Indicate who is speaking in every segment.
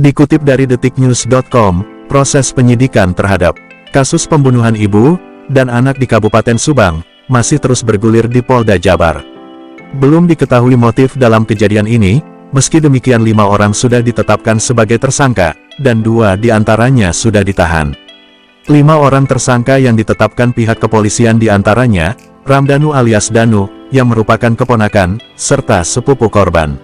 Speaker 1: Dikutip dari detiknews.com, proses penyidikan terhadap kasus pembunuhan ibu dan anak di Kabupaten Subang masih terus bergulir di Polda Jabar. Belum diketahui motif dalam kejadian ini, meski demikian 5 orang sudah ditetapkan sebagai tersangka, dan 2 diantaranya sudah ditahan. 5 orang tersangka yang ditetapkan pihak kepolisian diantaranya, Ramdanu alias Danu, yang merupakan keponakan, serta sepupu korban.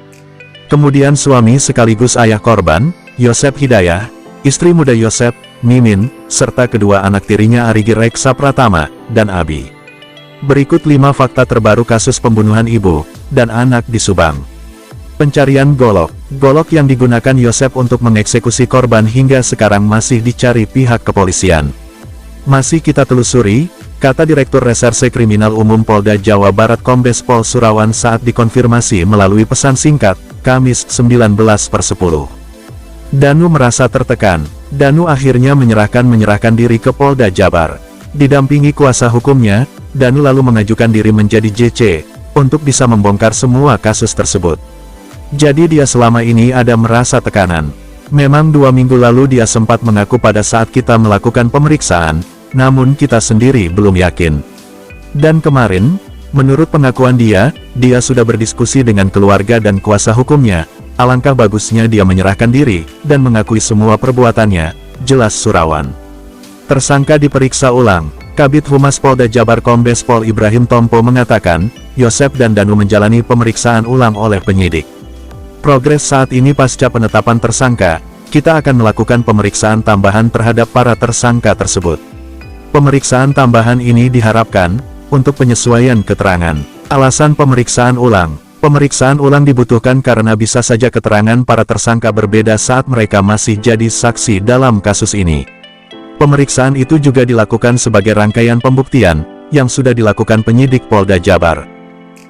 Speaker 1: Kemudian suami sekaligus ayah korban, Yosep Hidayah, istri muda Yosep, Mimin, serta kedua anak tirinya Arigi Reksa Pratama, dan Abi. Berikut 5 fakta terbaru kasus pembunuhan ibu dan anak di Subang. Pencarian golok yang digunakan Yosep untuk mengeksekusi korban hingga sekarang masih dicari pihak kepolisian. Masih kita telusuri, kata Direktur Reserse Kriminal Umum Polda Jawa Barat Kombes Pol Surawan saat dikonfirmasi melalui pesan singkat, Kamis 19/10. Danu merasa tertekan. Danu akhirnya menyerahkan diri ke Polda Jabar. Didampingi kuasa hukumnya, Danu lalu mengajukan diri menjadi JC, untuk bisa membongkar semua kasus tersebut. Jadi dia selama ini ada merasa tekanan. Memang 2 minggu lalu dia sempat mengaku pada saat kita melakukan pemeriksaan, namun kita sendiri belum yakin. Dan kemarin, menurut pengakuan dia sudah berdiskusi dengan keluarga dan kuasa hukumnya. Alangkah bagusnya dia menyerahkan diri, dan mengakui semua perbuatannya, jelas Surawan. Tersangka diperiksa ulang. Kabid Humas Polda Jabar Kombes Pol Ibrahim Tompo mengatakan, Yosep dan Danu menjalani pemeriksaan ulang oleh penyidik. Progres saat ini pasca penetapan tersangka, kita akan melakukan pemeriksaan tambahan terhadap para tersangka tersebut. Pemeriksaan tambahan ini diharapkan, untuk penyesuaian keterangan. Alasan pemeriksaan ulang. Pemeriksaan ulang dibutuhkan karena bisa saja keterangan para tersangka berbeda saat mereka masih jadi saksi dalam kasus ini. Pemeriksaan itu juga dilakukan sebagai rangkaian pembuktian, yang sudah dilakukan penyidik Polda Jabar.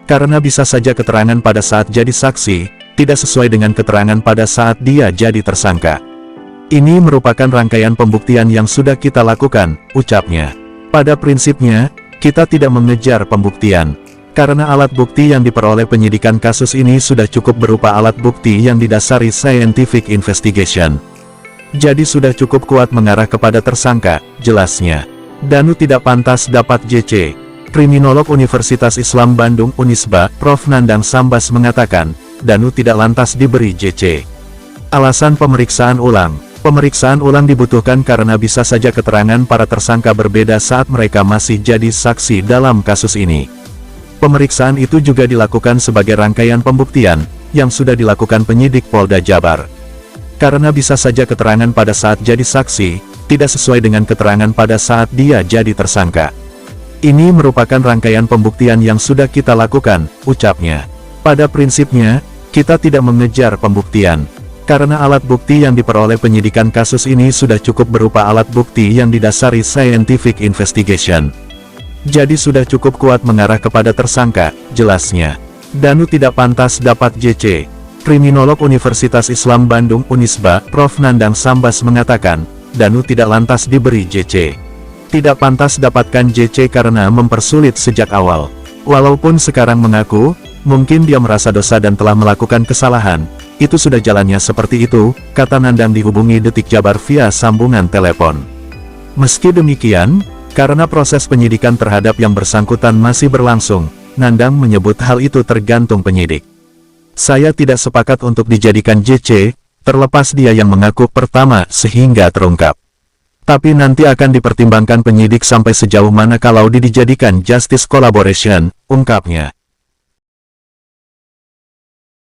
Speaker 1: Karena bisa saja keterangan pada saat jadi saksi, tidak sesuai dengan keterangan pada saat dia jadi tersangka. Ini merupakan rangkaian pembuktian yang sudah kita lakukan, ucapnya. Pada prinsipnya, kita tidak mengejar pembuktian. Karena alat bukti yang diperoleh penyidikan kasus ini sudah cukup berupa alat bukti yang didasari scientific investigation. Jadi sudah cukup kuat mengarah kepada tersangka, jelasnya. Danu tidak pantas dapat JC. Kriminolog Universitas Islam Bandung Unisba, Prof. Nandang Sambas mengatakan, Danu tidak lantas diberi JC. Alasan pemeriksaan ulang. Pemeriksaan ulang dibutuhkan karena bisa saja keterangan para tersangka berbeda saat mereka masih jadi saksi dalam kasus ini. Pemeriksaan itu juga dilakukan sebagai rangkaian pembuktian, yang sudah dilakukan penyidik Polda Jabar. Karena bisa saja keterangan pada saat jadi saksi, tidak sesuai dengan keterangan pada saat dia jadi tersangka. Ini merupakan rangkaian pembuktian yang sudah kita lakukan, ucapnya. Pada prinsipnya, kita tidak mengejar pembuktian. Karena alat bukti yang diperoleh penyidikan kasus ini sudah cukup berupa alat bukti yang didasari scientific investigation. Jadi sudah cukup kuat mengarah kepada tersangka, jelasnya. Danu tidak pantas dapat JC. Kriminolog Universitas Islam Bandung Unisba, Prof. Nandang Sambas mengatakan, Danu tidak lantas diberi JC. Tidak pantas dapatkan JC karena mempersulit sejak awal. Walaupun sekarang mengaku, mungkin dia merasa dosa dan telah melakukan kesalahan, itu sudah jalannya seperti itu, kata Nandang dihubungi Detik Jabar via sambungan telepon. Meski demikian, karena proses penyidikan terhadap yang bersangkutan masih berlangsung, Nandang menyebut hal itu tergantung penyidik. Saya tidak sepakat untuk dijadikan JC, terlepas dia yang mengaku pertama sehingga terungkap. Tapi nanti akan dipertimbangkan penyidik sampai sejauh mana kalau dijadikan justice collaboration, ungkapnya.